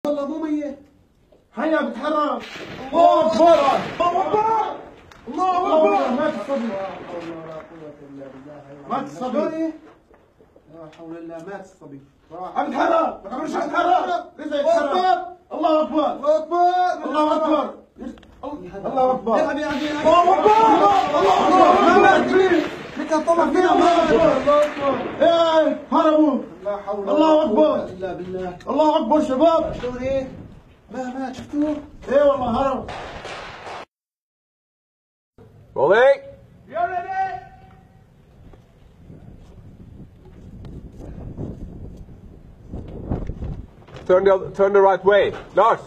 والله مو ميت. هيا بتحرك. الله اكبر الله اكبر الله اكبر. ما تصطدم. ما تصطدم. لا حول الله. مات الصبي. عم يتحرك. ما تعملش عم يتحرك. لسه يتحرك. الله اكبر الله اكبر الله اكبر الله اكبر. يا حبيبي الله اكبر الله اكبر. ما مات لك طلع فينا. الله اكبر الله اكبر. ايه هربوا. لا حول الله اكبر الا بالله. الله اكبر شباب. شلون ايه؟ ما مات شفتوه؟ ايه والله هرب. Rolling. يلا بيه. Turn the right way. Lars.